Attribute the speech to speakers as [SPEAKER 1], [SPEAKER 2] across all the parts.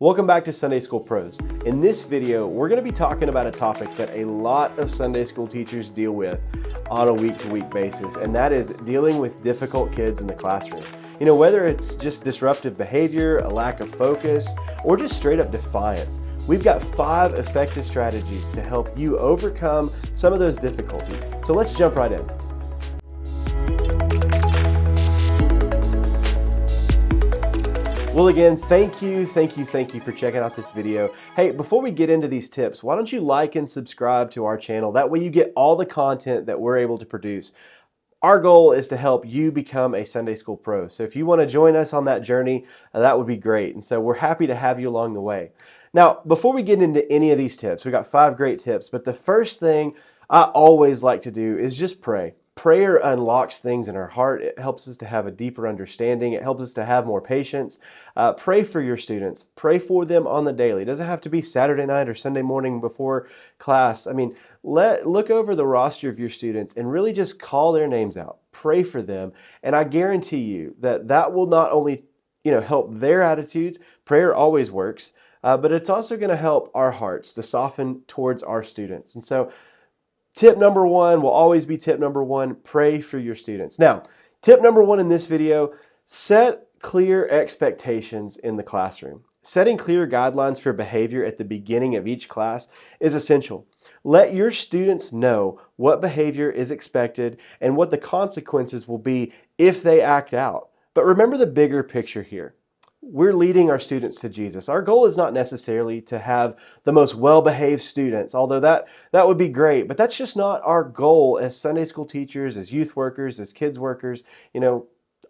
[SPEAKER 1] Welcome back to Sunday School Pros. In this video, we're going to be talking about a topic that a lot of Sunday school teachers deal with on a week-to-week basis, and that is dealing with difficult kids in the classroom. You know, whether it's just disruptive behavior, a lack of focus, or just straight up defiance, we've got 5 effective strategies to help you overcome some of those difficulties. So let's jump right in. Well, again, thank you for checking out this video. Hey, before we get into these tips, why don't you like and subscribe to our channel? That way you get all the content that we're able to produce. Our goal is to help you become a Sunday School Pro. So if you want to join us on that journey, that would be great. And so we're happy to have you along the way. Now, before we get into any of these tips, we got 5 great tips, but the first thing I always like to do is just pray. Prayer unlocks things in our heart. It helps us to have a deeper understanding. It helps us to have more patience. Pray for your students. Pray for them on the daily. It doesn't have to be Saturday night or Sunday morning before class. I mean, look over the roster of your students and really just call their names out. Pray for them. And I guarantee you that will not only help their attitudes. Prayer always works. But it's also going to help our hearts to soften towards our students. And so tip number 1 will always be tip number 1, pray for your students. Now, tip number 1 in this video, set clear expectations in the classroom. Setting clear guidelines for behavior at the beginning of each class is essential. Let your students know what behavior is expected and what the consequences will be if they act out. But remember the bigger picture here. We're leading our students to Jesus. Our goal is not necessarily to have the most well-behaved students, although that would be great, but that's just not our goal as Sunday school teachers, as youth workers, as kids workers. A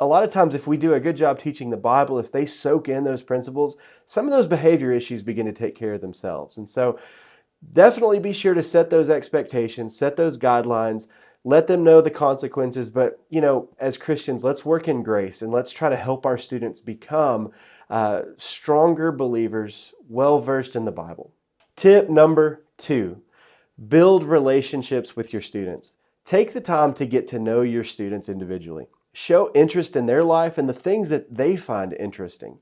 [SPEAKER 1] lot of times if we do a good job teaching the Bible, if they soak in those principles, some of those behavior issues begin to take care of themselves. And so definitely be sure to set those expectations, set those guidelines, let them know the consequences, but as Christians, let's work in grace and let's try to help our students become stronger believers, well-versed in the Bible. Tip number 2, build relationships with your students. Take the time to get to know your students individually. Show interest in their life and the things that they find interesting.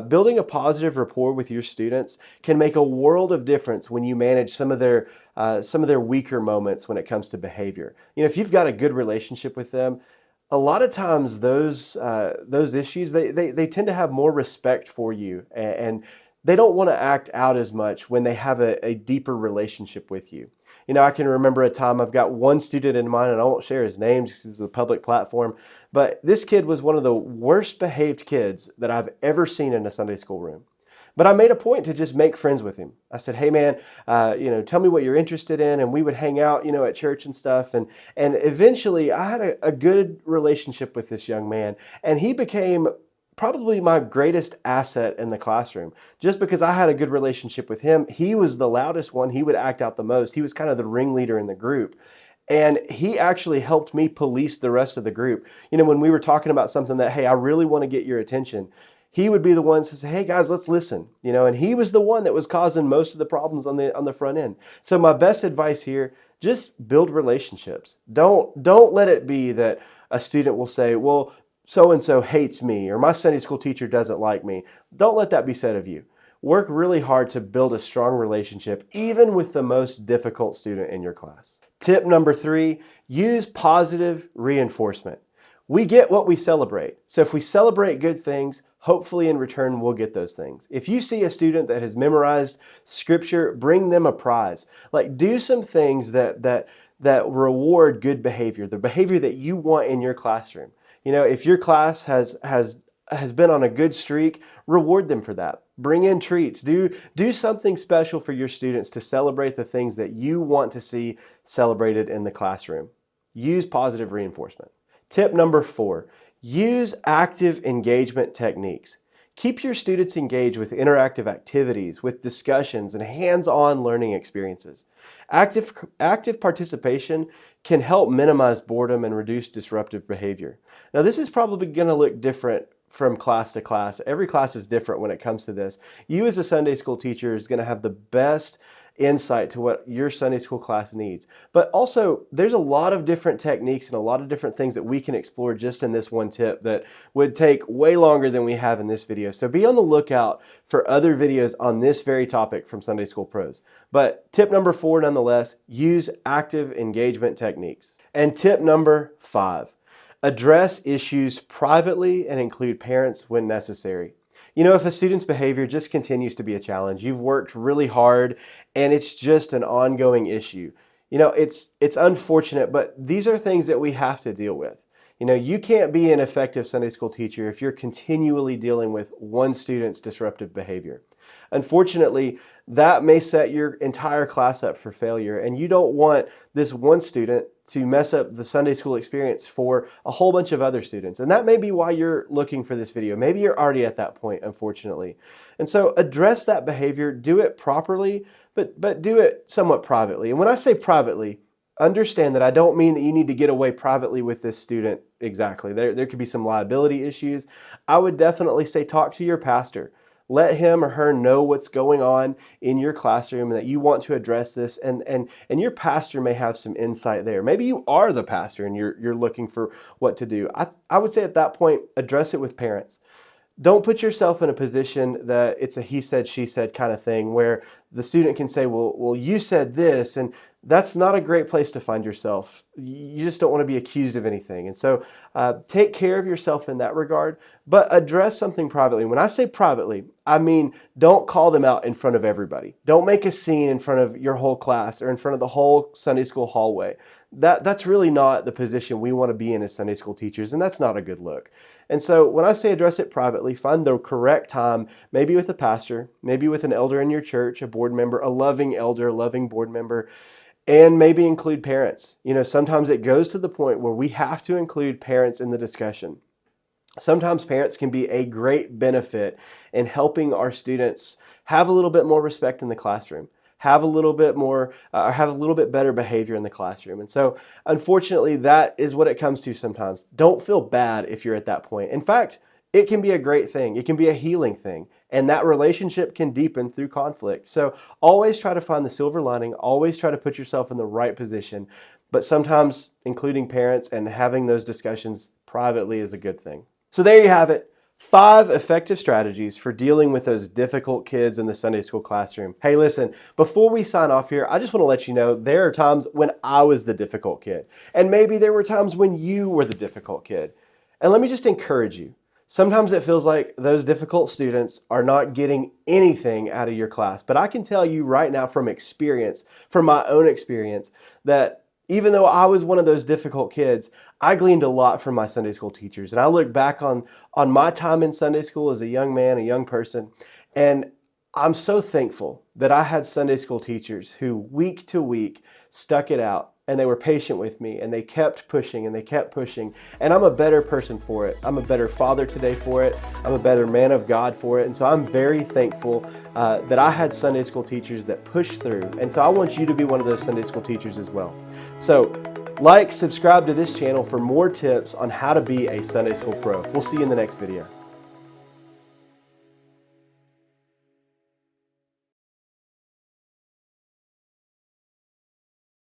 [SPEAKER 1] Building a positive rapport with your students can make a world of difference when you manage some of their weaker moments when it comes to behavior. If you've got a good relationship with them, a lot of times those issues they tend to have more respect for you, and they don't want to act out as much when they have a deeper relationship with you. I can remember a time, I've got one student in mind, and I won't share his name just because it's a public platform, but this kid was one of the worst behaved kids that I've ever seen in a Sunday school room. But I made a point to just make friends with him. I said, hey man, tell me what you're interested in, and we would hang out, at church and stuff. And eventually I had a good relationship with this young man, and he became probably my greatest asset in the classroom. Just because I had a good relationship with him, he was the loudest one. He would act out the most. He was kind of the ringleader in the group. And he actually helped me police the rest of the group. When we were talking about something that, hey, I really want to get your attention, he would be the one to say, hey guys, let's listen. And he was the one that was causing most of the problems on the front end. So my best advice here, just build relationships. Don't let it be that a student will say, well, so-and-so hates me, or my Sunday school teacher doesn't like me. Don't let that be said of you. Work really hard to build a strong relationship, even with the most difficult student in your class. Tip number 3, use positive reinforcement. We get what we celebrate. So if we celebrate good things, hopefully in return we'll get those things. If you see a student that has memorized scripture, bring them a prize. Do some things that reward good behavior, the behavior that you want in your classroom. If your class has been on a good streak, reward them for that. Bring in treats. Do something special for your students to celebrate the things that you want to see celebrated in the classroom. Use positive reinforcement. Tip number 4, use active engagement techniques. Keep your students engaged with interactive activities, with discussions, and hands-on learning experiences. Active participation can help minimize boredom and reduce disruptive behavior. Now, this is probably going to look different from class to class. Every class is different when it comes to this. You as a Sunday school teacher is going to have the best insight to what your Sunday school class needs. But also, there's a lot of different techniques and a lot of different things that we can explore just in this one tip that would take way longer than we have in this video. So be on the lookout for other videos on this very topic from Sunday School Pros. But tip number 4, nonetheless, use active engagement techniques. And tip number 5, address issues privately and include parents when necessary. You know, if a student's behavior just continues to be a challenge, you've worked really hard and it's just an ongoing issue. You know, it's unfortunate, but these are things that we have to deal with. You know, you can't be an effective Sunday school teacher if you're continually dealing with one student's disruptive behavior. Unfortunately, that may set your entire class up for failure, and you don't want this one student to mess up the Sunday school experience for a whole bunch of other students. And that may be why you're looking for this video. Maybe you're already at that point, unfortunately. And so address that behavior, do it properly, but do it somewhat privately. And when I say privately, understand that I don't mean that you need to get away privately with this student exactly. There could be some liability issues. I would definitely say talk to your pastor. Let him or her know what's going on in your classroom and that you want to address this, and your pastor may have some insight there. Maybe you are the pastor and you're looking for what to do. I would say at that point, address it with parents. Don't put yourself in a position that it's a he said, she said kind of thing where the student can say, well, you said this, and that's not a great place to find yourself. You just don't want to be accused of anything. And so take care of yourself in that regard, but address something privately. When I say privately, I mean don't call them out in front of everybody. Don't make a scene in front of your whole class or in front of the whole Sunday school hallway. That's really not the position we want to be in as Sunday school teachers, and that's not a good look. And so when I say address it privately, find the correct time, maybe with a pastor, maybe with an elder in your church, a board member, a loving elder, a loving board member, and maybe include parents. You know, sometimes it goes to the point where we have to include parents in the discussion. Sometimes parents can be a great benefit in helping our students have a little bit more respect in the classroom, have a little bit more, have a little bit better behavior in the classroom. And so, unfortunately, that is what it comes to sometimes. Don't feel bad if you're at that point. In fact, it can be a great thing. It can be a healing thing. And that relationship can deepen through conflict. So always try to find the silver lining. Always try to put yourself in the right position. But sometimes including parents and having those discussions privately is a good thing. So there you have it. 5 effective strategies for dealing with those difficult kids in the Sunday school classroom. Hey, listen, before we sign off here, I just want to let you know there are times when I was the difficult kid. And maybe there were times when you were the difficult kid. And let me just encourage you. Sometimes it feels like those difficult students are not getting anything out of your class. But I can tell you right now from experience, from my own experience, that even though I was one of those difficult kids, I gleaned a lot from my Sunday school teachers. And I look back on my time in Sunday school as a young man, a young person, and I'm so thankful that I had Sunday school teachers who week to week stuck it out. And they were patient with me, and they kept pushing, and they kept pushing. And I'm a better person for it. I'm a better father today for it. I'm a better man of God for it. And so I'm very thankful that I had Sunday school teachers that pushed through. And so I want you to be one of those Sunday school teachers as well. So subscribe to this channel for more tips on how to be a Sunday school pro. We'll see you in the next video.